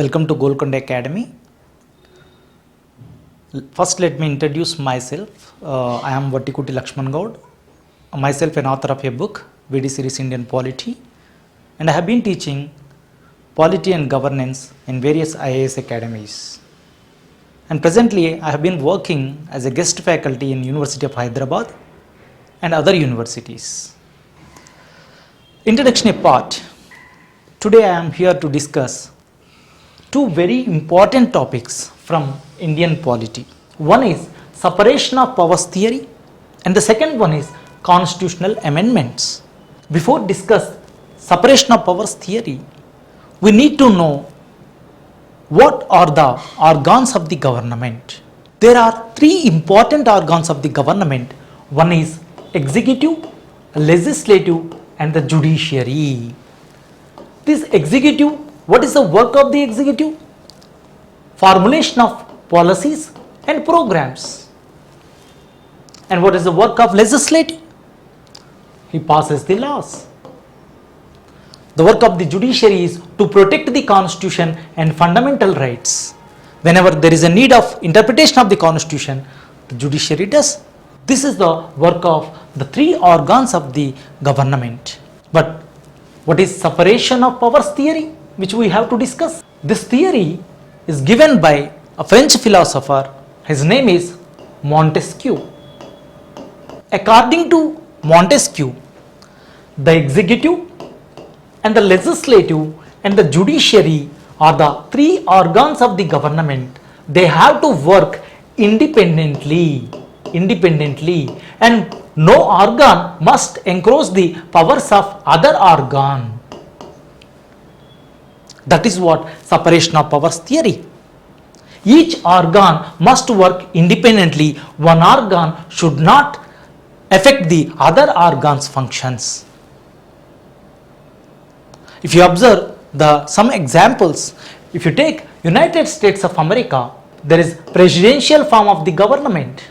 Welcome to Golconda Academy. First, let me introduce myself. I am Vattikuti Lakshman Gaud, myself an author of a book, VD Series Indian Polity, and I have been teaching polity and governance in various IAS academies. And presently, I have been working as a guest faculty in University of Hyderabad and other universities. Introduction part. Today I am here to discuss two very important topics from Indian polity. One is separation of powers theory and the second one is constitutional amendments. Before discuss separation of powers theory, we need to know what are the organs of the government. There are three important organs of the government. One is executive, legislative and the judiciary. This executive, what is the work of the executive? Formulation of policies and programs. And what is the work of legislative? He passes the laws. The work of the judiciary is to protect the constitution and fundamental rights. Whenever there is a need of interpretation of the constitution, the judiciary does. This is the work of the three organs of the government. But what is separation of powers theory, which we have to discuss? This theory is given by a French philosopher. His name is Montesquieu. According to Montesquieu, the executive and the legislative and the judiciary are the three organs of the government. They have to work independently, and no organ must encroach the powers of other organ. That is what separation of powers theory. Each organ must work independently. One organ should not affect the other organ's functions. If you observe some examples, if you take United States of America, there is presidential form of the government.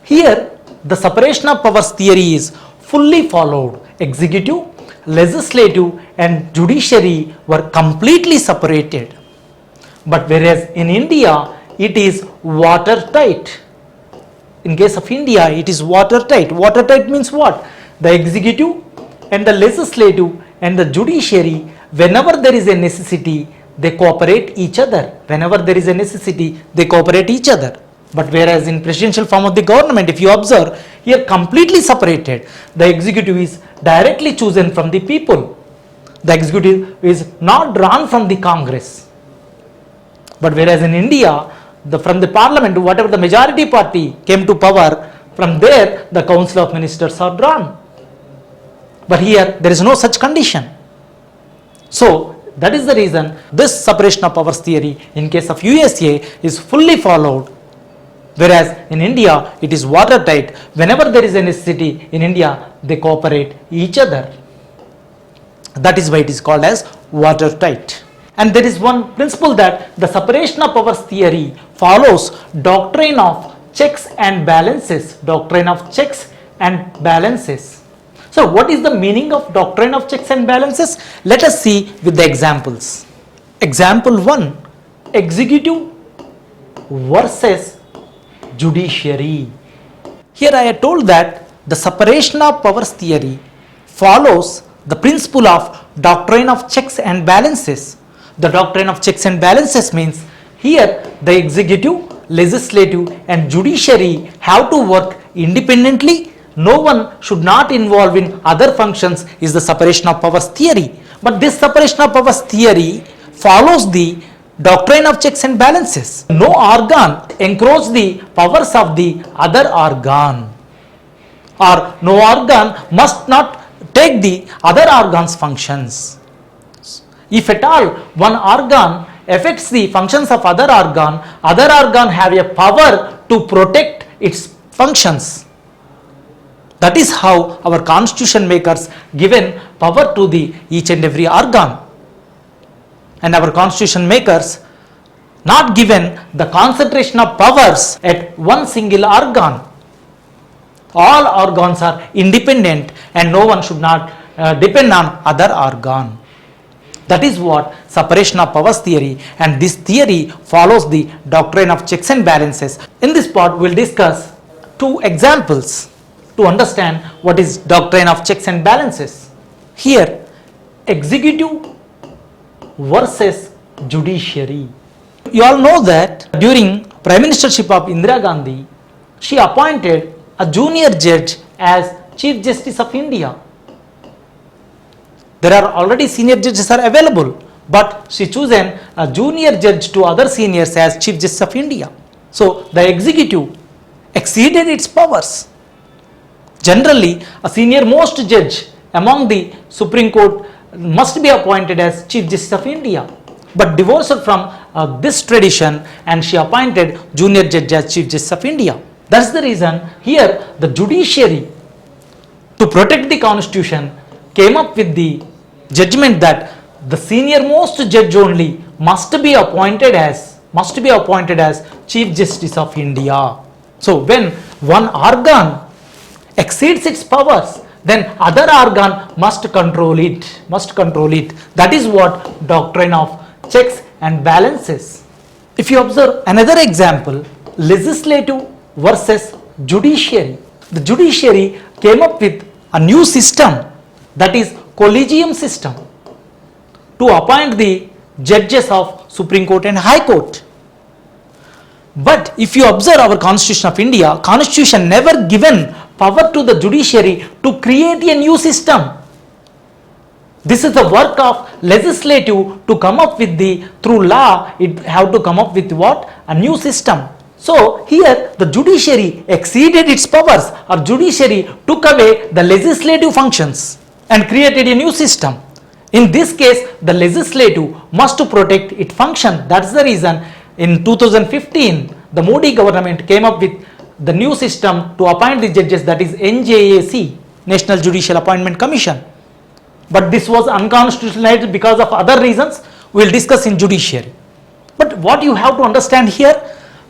Here, the separation of powers theory is fully followed. Executive, legislative and judiciary were completely separated. But whereas in India, it is watertight. In case of India, it is watertight. Watertight means what? The executive and the legislative and the judiciary, whenever there is a necessity, they cooperate each other. Whenever there is a necessity, they cooperate each other. But whereas in presidential form of the government, if you observe, here completely separated. The executive is directly chosen from the people. The executive is not drawn from the Congress. But whereas in India, from the parliament, whatever the majority party came to power, from there the council of ministers are drawn. But here there is no such condition. So that is the reason this separation of powers theory in case of USA is fully followed. Whereas in India, it is watertight. Whenever there is a necessity in India, they cooperate each other. That is why it is called as watertight. And there is one principle that the separation of powers theory follows doctrine of checks and balances. Doctrine of checks and balances. So what is the meaning of doctrine of checks and balances? Let us see with the examples. Example 1, executive versus judiciary. Here I have told that the separation of powers theory follows the principle of doctrine of checks and balances. The doctrine of checks and balances means here the executive, legislative and judiciary have to work independently. No one should not involve in other functions is the separation of powers theory. But this separation of powers theory follows the doctrine of checks and balances. No organ encroach the powers of the other organ, or no organ must not take the other organ's functions. If at all one organ affects the functions of other organ have a power to protect its functions. That is how our constitution makers given power to the each and every organ. And our constitution makers not given the concentration of powers at one single organ. All organs are independent and no one should not depend on other organ. That is what separation of powers theory, and this theory follows the doctrine of checks and balances. In this part, we will discuss two examples to understand what is doctrine of checks and balances. Here, executive versus judiciary. You all know that during Prime Ministership of Indira Gandhi, she appointed a junior judge as Chief Justice of India. There are already senior judges are available, but she chosen a junior judge to other seniors as Chief Justice of India. So the executive exceeded its powers. Generally, a senior most judge among the Supreme Court must be appointed as Chief Justice of India, but divorced from this tradition, and she appointed junior judge as Chief Justice of India. That's the reason here the judiciary, to protect the constitution, came up with the judgment that the senior most judge only must be appointed as Chief Justice of India. So when one organ exceeds its powers, then other organ must control it. That is what doctrine of checks and balances. If you observe another example, legislative versus judiciary. The judiciary came up with a new system, that is collegium system, to appoint the judges of Supreme Court and High Court. But if you observe our Constitution of India, Constitution never given power to the judiciary to create a new system. This is the work of legislative to come up with through law, it have to come up with what? A new system. So here the judiciary exceeded its powers, or judiciary took away the legislative functions and created a new system. In this case, the legislative must protect its function. That's the reason in 2015, the Modi government came up with the new system to appoint the judges, that is NJAC, National Judicial Appointment Commission. But this was unconstitutional because of other reasons we will discuss in judiciary. But what you have to understand here,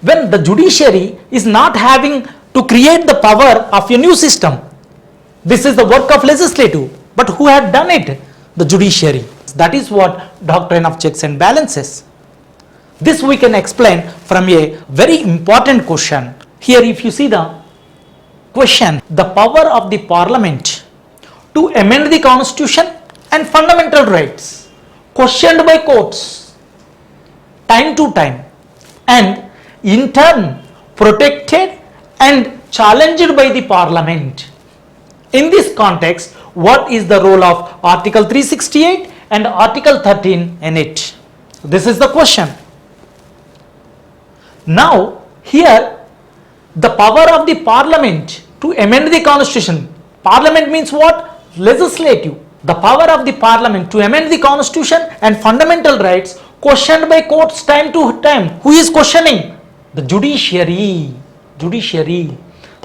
when the judiciary is not having to create the power of a new system, this is the work of legislative. But who had done it? The judiciary. That is what doctrine of checks and balances. This we can explain from a very important question. Here if you see the question, the power of the parliament to amend the constitution and fundamental rights, questioned by courts time to time, and in turn protected and challenged by the parliament. In this context, what is the role of Article 368 and Article 13 in it? This is the question. Now here the power of the parliament to amend the constitution. Parliament means what? Legislative. The power of the parliament to amend the constitution and fundamental rights, questioned by courts time to time. Who is questioning? The judiciary.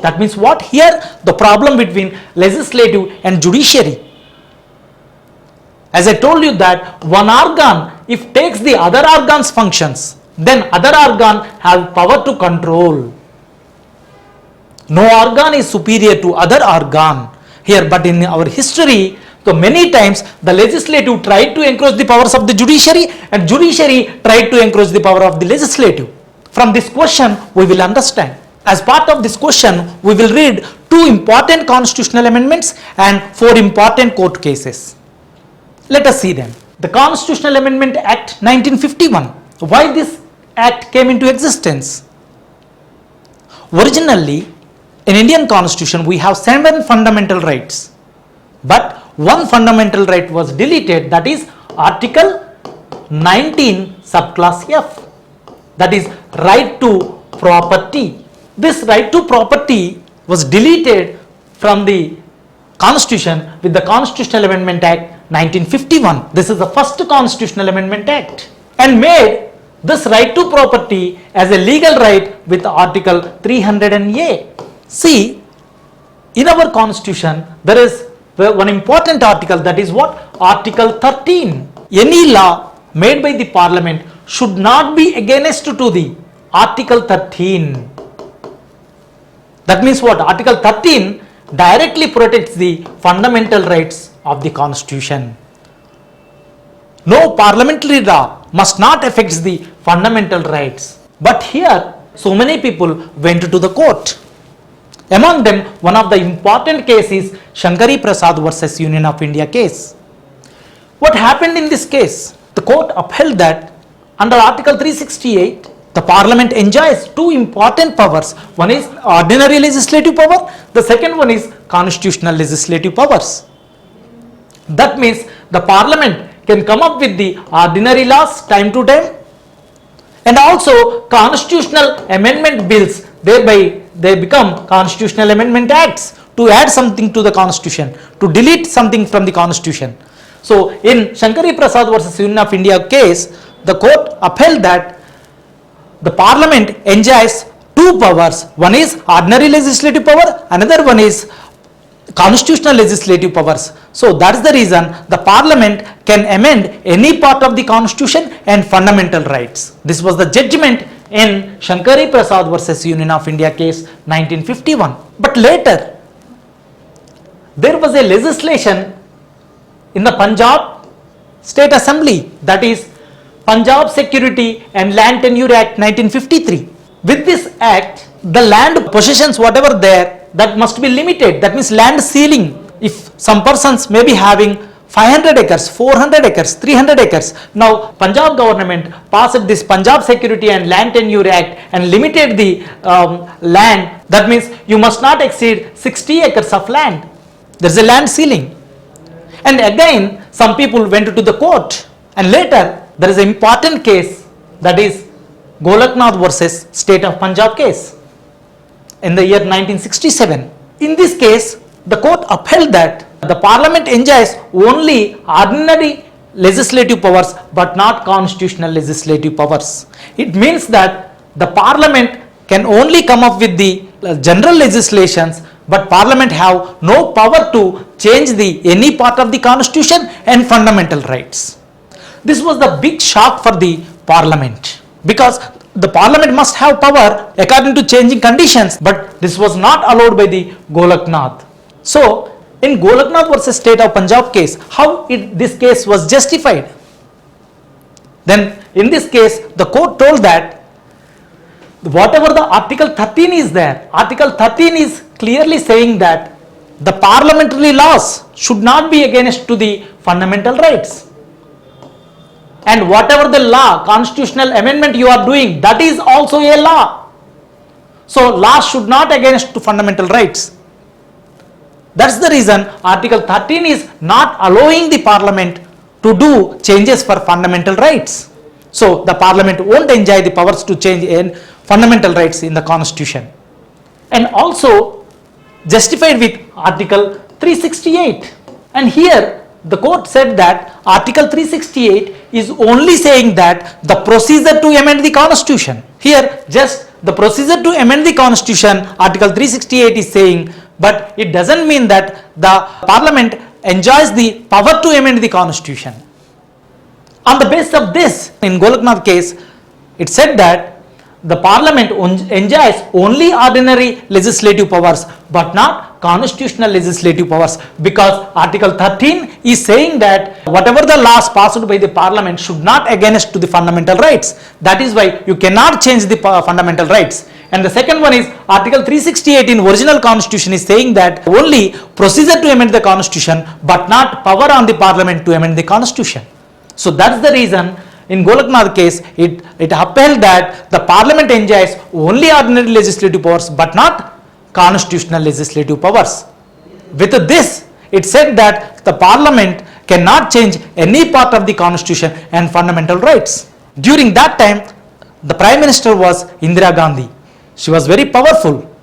That means what? Here the problem between legislative and judiciary. As I told you that one organ, if takes the other organ's functions, then other organ have power to control. No organ is superior to other organ here, but in our history, so many times the legislative tried to encroach the powers of the judiciary, and judiciary tried to encroach the power of the legislative. From this question, we will understand. As part of this question, we will read 2 important constitutional amendments and 4 important court cases. Let us see them. The Constitutional Amendment Act 1951. Why this act came into existence? Originally, in Indian Constitution, we have 7 fundamental rights. But one fundamental right was deleted, that is Article 19 subclass F. That is right to property. This right to property was deleted from the Constitution with the Constitutional Amendment Act 1951. This is the first Constitutional Amendment Act, and made this right to property as a legal right with Article 300A. See, in our Constitution, there is one important article, that is what? Article 13. Any law made by the Parliament should not be against to the Article 13. That means what? Article 13 directly protects the fundamental rights of the Constitution. no parliamentary law must not affect the fundamental rights. But here, so many people went to the court. Among them, one of the important cases is Shankari Prasad versus Union of India case. What happened in this case? The court upheld that under Article 368, the Parliament enjoys two important powers. One is ordinary legislative power, the second one is constitutional legislative powers. That means the Parliament can come up with the ordinary laws time to time and also constitutional amendment bills, thereby they become constitutional amendment acts to add something to the constitution, to delete something from the constitution. So in Shankari Prasad versus Union of India case, the court upheld that the Parliament enjoys two powers. One is ordinary legislative power, another one is constitutional legislative powers. So that is the reason the Parliament can amend any part of the constitution and fundamental rights. This was the judgment in Shankari Prasad versus Union of India case 1951. But later, there was a legislation in the Punjab State Assembly, that is Punjab Security and Land Tenure Act 1953. With this act, the land possessions whatever there, that must be limited. That means land ceiling. If some persons may be having 500 acres, 400 acres, 300 acres. Now Punjab government passed this Punjab Security and Land Tenure Act and limited the land. That means you must not exceed 60 acres of land. There is a land ceiling. And again, some people went to the court, and later there is an important case, that is Golaknath versus State of Punjab case in the year 1967. In this case, the court upheld that the Parliament enjoys only ordinary legislative powers but not constitutional legislative powers. It means that the Parliament can only come up with the general legislations, but Parliament have no power to change any part of the constitution and fundamental rights. This was the big shock for the Parliament, because the Parliament must have power according to changing conditions, but this was not allowed by the Golaknath. So in Golaknath versus State of Punjab case, how this case was justified? Then in this case, the court told that whatever the Article 13 is there, Article 13 is clearly saying that the parliamentary laws should not be against to the fundamental rights. And whatever the law, constitutional amendment you are doing, that is also a law. So laws should not against to fundamental rights. That's the reason Article 13 is not allowing the Parliament to do changes for fundamental rights. So the Parliament won't enjoy the powers to change in fundamental rights in the Constitution. And also justified with Article 368. And here the court said that Article 368 is only saying that the procedure to amend the Constitution. Here just the procedure to amend the Constitution, Article 368 is saying, but it doesn't mean that the Parliament enjoys the power to amend the Constitution. On the basis of this, in Golaknath case, it said that the Parliament enjoys only ordinary legislative powers but not constitutional legislative powers, because Article 13 is saying that whatever the laws passed by the Parliament should not against to the fundamental rights. That is why you cannot change the fundamental rights. And the second one is Article 368 in original Constitution is saying that only procedure to amend the Constitution but not power on the Parliament to amend the Constitution. So that's the reason in Golaknath case it upheld that the Parliament enjoys only ordinary legislative powers but not constitutional legislative powers. With this, it said that the Parliament cannot change any part of the Constitution and fundamental rights. During that time, the Prime Minister was Indira Gandhi. She was very powerful.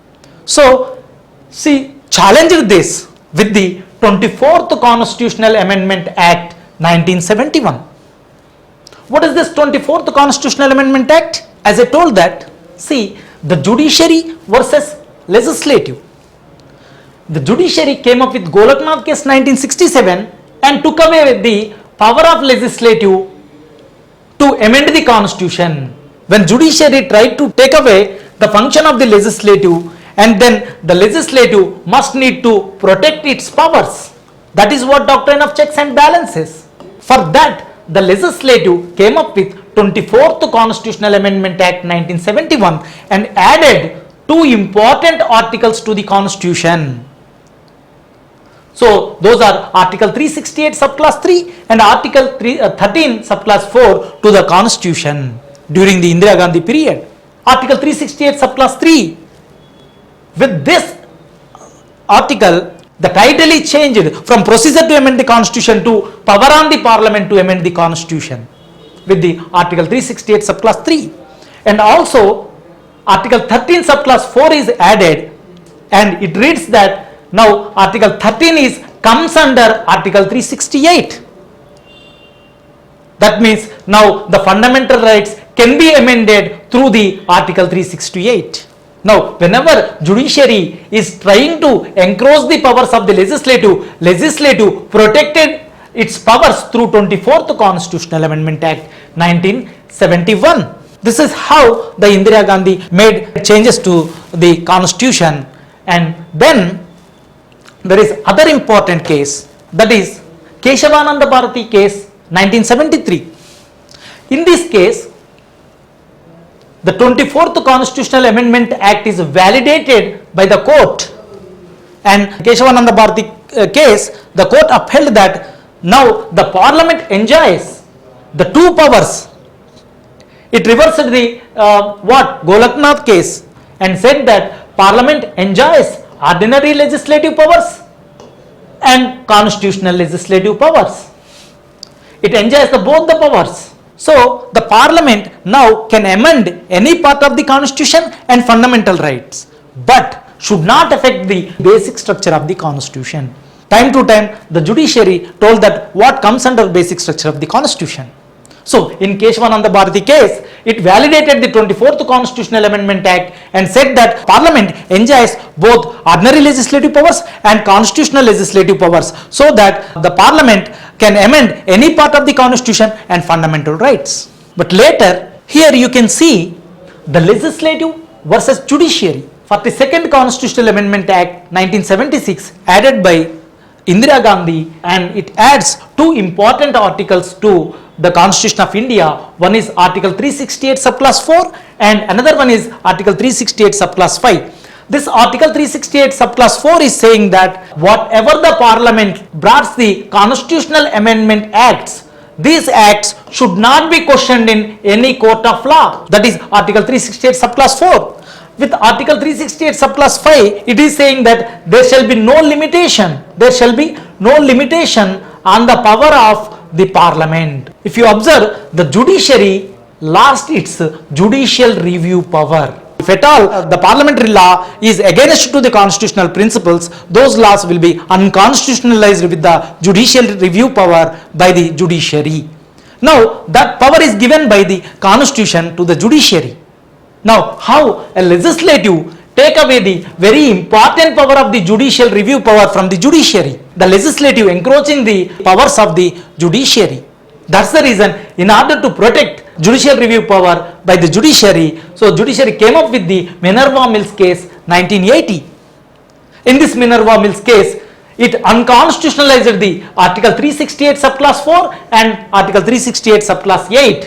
So she challenged this with the 24th Constitutional Amendment Act 1971. What is this 24th Constitutional Amendment Act? As I told that, see, the judiciary versus legislative. The judiciary came up with Golaknath case 1967 and took away the power of legislative to amend the Constitution. When judiciary tried to take away the function of the legislative, and then the legislative must need to protect its powers. That is what doctrine of checks and balances. For that, the legislative came up with 24th Constitutional Amendment Act 1971 and added two important articles to the Constitution. So those are Article 368 subclass 3 and Article 13 subclass 4 to the Constitution during the Indira Gandhi period. Article 368 subclass 3, with this article, the title is changed from procedure to amend the Constitution to power on the Parliament to amend the Constitution with the Article 368 subclass 3. And also Article 13 subclass 4 is added, and it reads that now Article 13 comes under Article 368. That means now the fundamental rights can be amended through the Article 368. Now, whenever judiciary is trying to encroach the powers of the legislative protected its powers through 24th Constitutional Amendment Act 1971. This is how the Indira Gandhi made changes to the Constitution. And then there is other important case, that is Keshavananda Bharati case 1973. In this case, the 24th Constitutional Amendment Act is validated by the court, and Keshavananda Bharati case, the court upheld that now the Parliament enjoys the two powers. It reversed the Golaknath case and said that Parliament enjoys ordinary legislative powers and constitutional legislative powers. It enjoys both the powers. So the Parliament now can amend any part of the Constitution and fundamental rights, but should not affect the basic structure of the Constitution. Time to time, the judiciary told that what comes under basic structure of the Constitution. So in Keshavananda Bharati case, it validated the 24th Constitutional Amendment Act and said that Parliament enjoys both ordinary legislative powers and constitutional legislative powers, so that the Parliament can amend any part of the Constitution and fundamental rights. But later, here you can see the legislative versus judiciary. 42nd Constitutional Amendment Act 1976 added by Indira Gandhi, and it adds two important articles to the Constitution of India. One is Article 368 subclass 4 and another one is Article 368 subclass 5. This Article 368 subclass 4 is saying that whatever the Parliament brought the constitutional amendment acts, these acts should not be questioned in any court of law. That is Article 368 subclass 4. With Article 368 subclass 5, it is saying that there shall be no limitation. There shall be no limitation on the power of the Parliament. If you observe, the judiciary lost its judicial review power. If at all the parliamentary law is against to the constitutional principles, those laws will be unconstitutionalized with the judicial review power by the judiciary. Now that power is given by the Constitution to the judiciary. Now how a legislative take away the very important power of the judicial review power from the judiciary? The legislative encroaching the powers of the judiciary. That's the reason, in order to protect judicial review power by the judiciary, so judiciary came up with the Minerva Mills case 1980. In this Minerva Mills case, it unconstitutionalized the Article 368 subclass 4 and Article 368 subclass 8,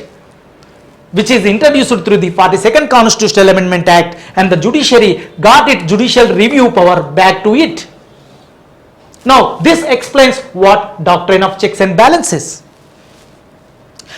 which is introduced through the 42nd Constitutional Amendment Act, and the judiciary got its judicial review power back to it. Now this explains what doctrine of checks and balances.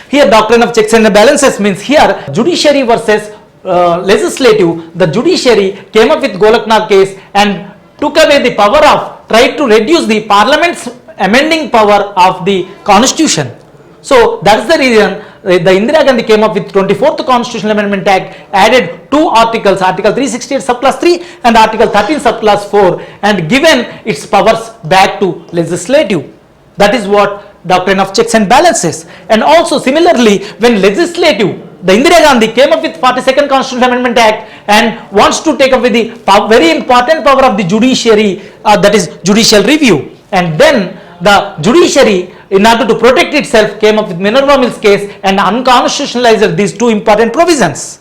Here doctrine of checks and balances means here judiciary versus legislative. The judiciary came up with Golaknath case and took away the power of, tried to reduce the Parliament's amending power of the Constitution. So that's the reason the Indira Gandhi came up with 24th Constitutional Amendment Act, added two articles, Article 368 subclass 3 and Article 13 subclass 4, and given its powers back to legislative. That is what doctrine of checks and balances. And also similarly, when legislative, the Indira Gandhi came up with 42nd Constitutional Amendment Act and wants to take up with the very important power of the judiciary, that is judicial review. And then the judiciary, in order to protect itself, came up with Minerva Mills case and unconstitutionalized these two important provisions.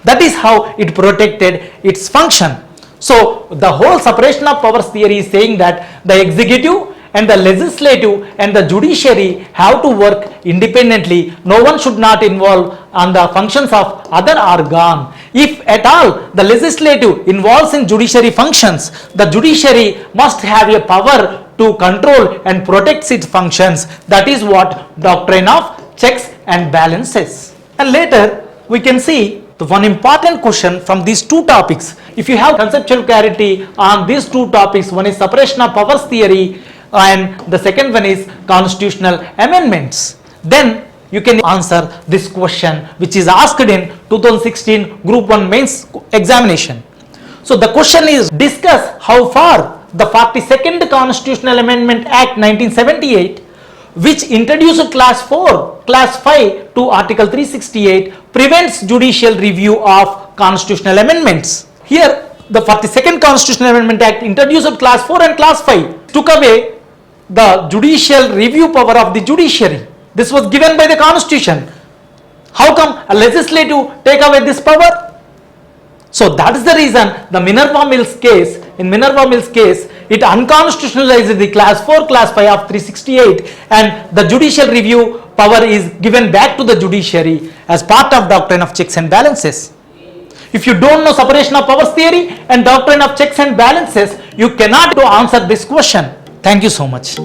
That is how it protected its function. So the whole separation of powers theory is saying that the executive and the legislative and the judiciary have to work independently. No one should not involve on the functions of other organ. If at all the legislative involves in judiciary functions, the judiciary must have a power to control and protect its functions. That is what doctrine of checks and balances. And later we can see the one important question from these two topics. If you have conceptual clarity on these two topics, one is separation of powers theory and the second one is constitutional amendments, then you can answer this question which is asked in 2016 Group 1 mains examination. So the question is, discuss how far the 42nd Constitutional Amendment Act 1978, which introduced class 4, class 5 to article 368, prevents judicial review of constitutional amendments. Here the 42nd Constitutional Amendment Act introduced class 4 and class 5, took away the judicial review power of the judiciary. This was given by the constitution. How come a legislative take away this power? So that is the reason the Minerva Mills case, in Minerva Mills case, it unconstitutionalizes the class 4, class 5 of 368 and the judicial review power is given back to the judiciary as part of doctrine of checks and balances. If you don't know separation of powers theory and doctrine of checks and balances, you cannot answer this question. Thank you so much.